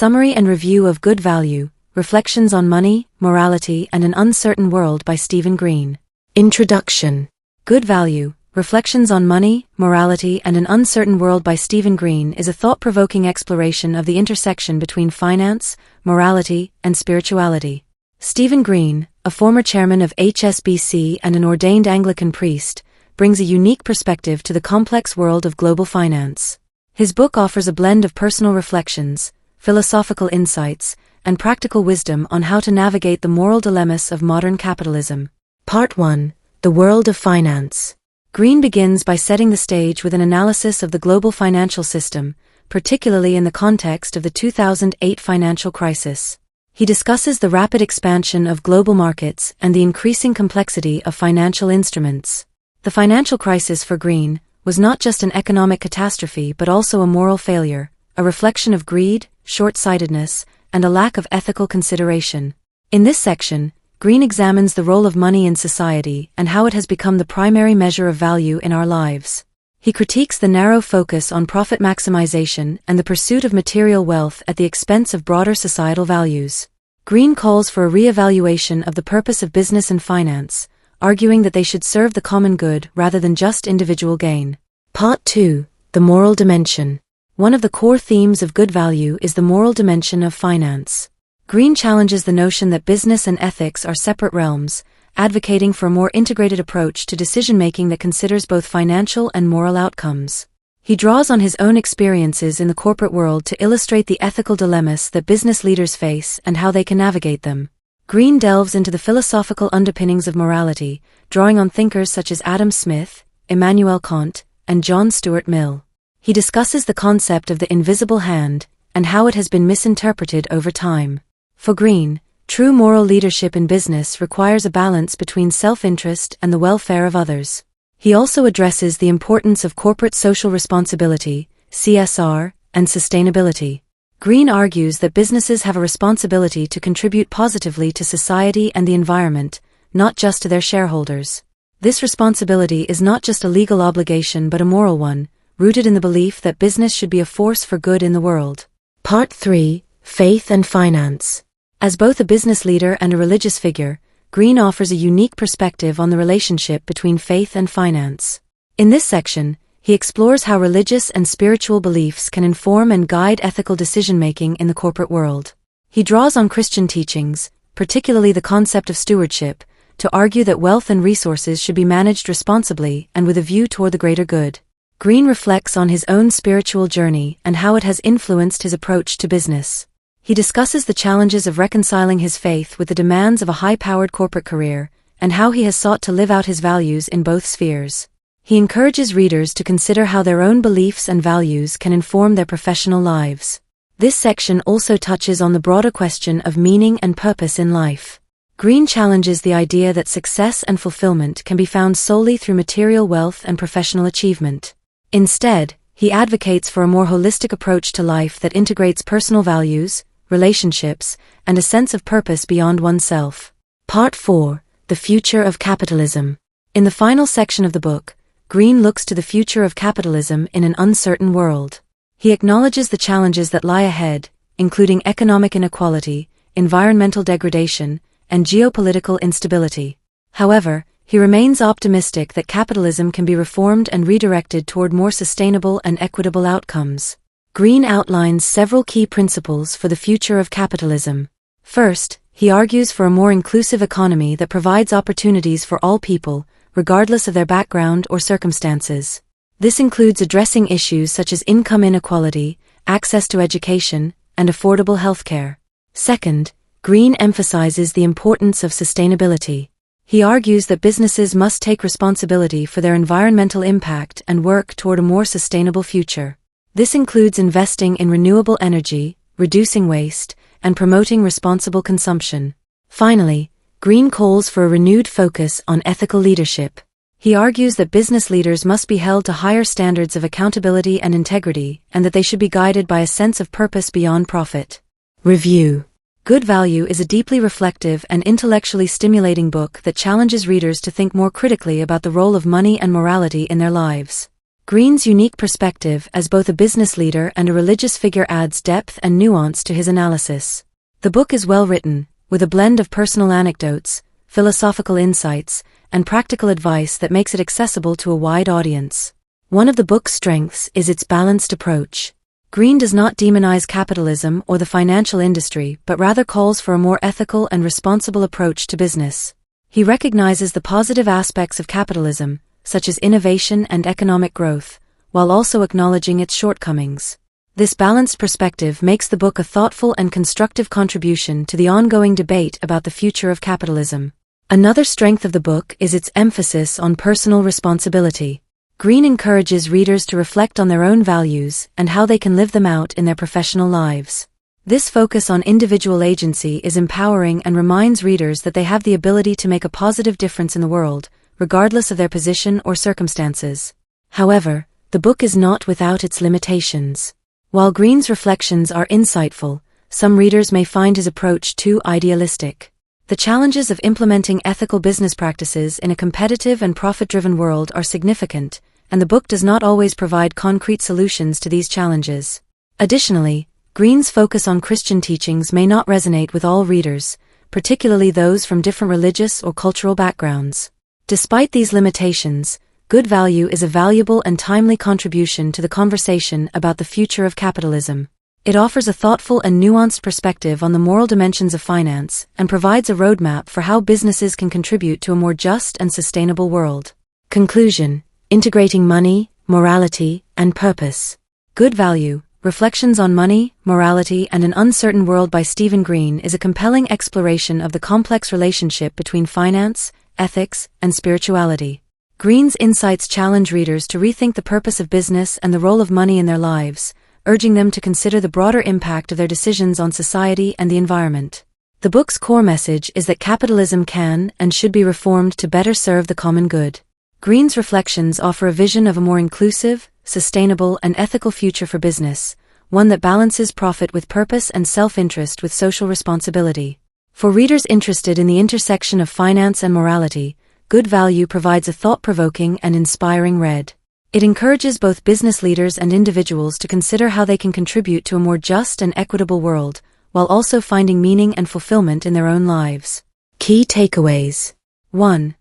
Summary and Review of Good Value, Reflections on Money, Morality and an Uncertain World by Stephen Green. Introduction. Good Value, Reflections on Money, Morality and an Uncertain World by Stephen Green is a thought-provoking exploration of the intersection between finance, morality, and spirituality. Stephen Green, a former chairman of HSBC and an ordained Anglican priest, brings a unique perspective to the complex world of global finance. His book offers a blend of personal reflections, philosophical insights, and practical wisdom on how to navigate the moral dilemmas of modern capitalism. Part 1. The World of Finance. Green begins by setting the stage with an analysis of the global financial system, particularly in the context of the 2008 financial crisis. He discusses the rapid expansion of global markets and the increasing complexity of financial instruments. The financial crisis for Green was not just an economic catastrophe but also a moral failure, a reflection of greed, short-sightedness, and a lack of ethical consideration. In this section, Green examines the role of money in society and how it has become the primary measure of value in our lives. He critiques the narrow focus on profit maximization and the pursuit of material wealth at the expense of broader societal values. Green calls for a re-evaluation of the purpose of business and finance, arguing that they should serve the common good rather than just individual gain. Part 2. The Moral Dimension. One of the core themes of Good Value is the moral dimension of finance. Green challenges the notion that business and ethics are separate realms, advocating for a more integrated approach to decision-making that considers both financial and moral outcomes. He draws on his own experiences in the corporate world to illustrate the ethical dilemmas that business leaders face and how they can navigate them. Green delves into the philosophical underpinnings of morality, drawing on thinkers such as Adam Smith, Immanuel Kant, and John Stuart Mill. He discusses the concept of the invisible hand and how it has been misinterpreted over time. For Green, true moral leadership in business requires a balance between self-interest and the welfare of others. He also addresses the importance of corporate social responsibility, CSR, and sustainability. Green argues that businesses have a responsibility to contribute positively to society and the environment, not just to their shareholders. This responsibility is not just a legal obligation but a moral one, rooted in the belief that business should be a force for good in the world. Part 3. Faith and Finance. As both a business leader and a religious figure, Green offers a unique perspective on the relationship between faith and finance. In this section, he explores how religious and spiritual beliefs can inform and guide ethical decision-making in the corporate world. He draws on Christian teachings, particularly the concept of stewardship, to argue that wealth and resources should be managed responsibly and with a view toward the greater good. Green reflects on his own spiritual journey and how it has influenced his approach to business. He discusses the challenges of reconciling his faith with the demands of a high-powered corporate career, and how he has sought to live out his values in both spheres. He encourages readers to consider how their own beliefs and values can inform their professional lives. This section also touches on the broader question of meaning and purpose in life. Green challenges the idea that success and fulfillment can be found solely through material wealth and professional achievement. Instead, he advocates for a more holistic approach to life that integrates personal values, relationships, and a sense of purpose beyond oneself. Part 4. The Future of Capitalism. In the final section of the book, Green looks to the future of capitalism in an uncertain world. He acknowledges the challenges that lie ahead, including economic inequality, environmental degradation, and geopolitical instability. However, he remains optimistic that capitalism can be reformed and redirected toward more sustainable and equitable outcomes. Green outlines several key principles for the future of capitalism. First, he argues for a more inclusive economy that provides opportunities for all people, regardless of their background or circumstances. This includes addressing issues such as income inequality, access to education, and affordable healthcare. Second, Green emphasizes the importance of sustainability. He argues that businesses must take responsibility for their environmental impact and work toward a more sustainable future. This includes investing in renewable energy, reducing waste, and promoting responsible consumption. Finally, Green calls for a renewed focus on ethical leadership. He argues that business leaders must be held to higher standards of accountability and integrity, and that they should be guided by a sense of purpose beyond profit. Review. Good Value is a deeply reflective and intellectually stimulating book that challenges readers to think more critically about the role of money and morality in their lives. Green's unique perspective as both a business leader and a religious figure adds depth and nuance to his analysis. The book is well written, with a blend of personal anecdotes, philosophical insights, and practical advice that makes it accessible to a wide audience. One of the book's strengths is its balanced approach. Green does not demonize capitalism or the financial industry, but rather calls for a more ethical and responsible approach to business. He recognizes the positive aspects of capitalism, such as innovation and economic growth, while also acknowledging its shortcomings. This balanced perspective makes the book a thoughtful and constructive contribution to the ongoing debate about the future of capitalism. Another strength of the book is its emphasis on personal responsibility. Green encourages readers to reflect on their own values and how they can live them out in their professional lives. This focus on individual agency is empowering and reminds readers that they have the ability to make a positive difference in the world, regardless of their position or circumstances. However, the book is not without its limitations. While Green's reflections are insightful, some readers may find his approach too idealistic. The challenges of implementing ethical business practices in a competitive and profit-driven world are significant, and the book does not always provide concrete solutions to these challenges. Additionally, Green's focus on Christian teachings may not resonate with all readers, particularly those from different religious or cultural backgrounds. Despite these limitations, Good Value is a valuable and timely contribution to the conversation about the future of capitalism. It offers a thoughtful and nuanced perspective on the moral dimensions of finance and provides a roadmap for how businesses can contribute to a more just and sustainable world. Conclusion: integrating money, morality, and purpose. Good Value, Reflections on Money, Morality, and an Uncertain World by Stephen Green is a compelling exploration of the complex relationship between finance, ethics, and spirituality. Green's insights challenge readers to rethink the purpose of business and the role of money in their lives, urging them to consider the broader impact of their decisions on society and the environment. The book's core message is that capitalism can and should be reformed to better serve the common good. Green's reflections offer a vision of a more inclusive, sustainable, and ethical future for business, one that balances profit with purpose and self-interest with social responsibility. For readers interested in the intersection of finance and morality, Good Value provides a thought-provoking and inspiring read. It encourages both business leaders and individuals to consider how they can contribute to a more just and equitable world, while also finding meaning and fulfillment in their own lives. Key takeaways. 1.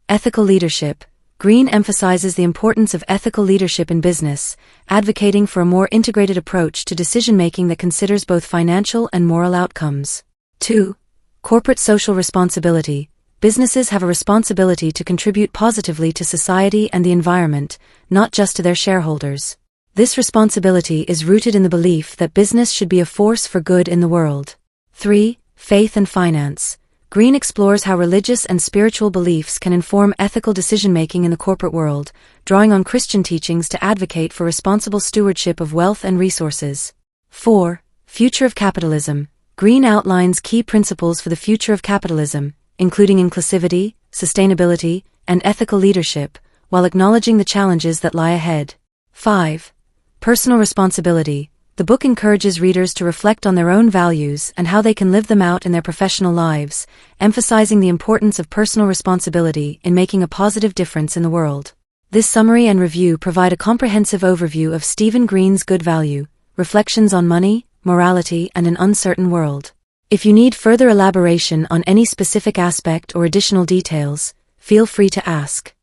Ethical leadership. Green emphasizes the importance of ethical leadership in business, advocating for a more integrated approach to decision-making that considers both financial and moral outcomes. 2. Corporate social responsibility. Businesses have a responsibility to contribute positively to society and the environment, not just to their shareholders. This responsibility is rooted in the belief that business should be a force for good in the world. 3. Faith and finance. Green explores how religious and spiritual beliefs can inform ethical decision-making in the corporate world, drawing on Christian teachings to advocate for responsible stewardship of wealth and resources. 4. Future of capitalism. Green outlines key principles for the future of capitalism, including inclusivity, sustainability, and ethical leadership, while acknowledging the challenges that lie ahead. 5. Personal responsibility. The book encourages readers to reflect on their own values and how they can live them out in their professional lives, emphasizing the importance of personal responsibility in making a positive difference in the world. This summary and review provide a comprehensive overview of Stephen Green's Good Value, Reflections on Money, Morality, and an Uncertain World. If you need further elaboration on any specific aspect or additional details, feel free to ask.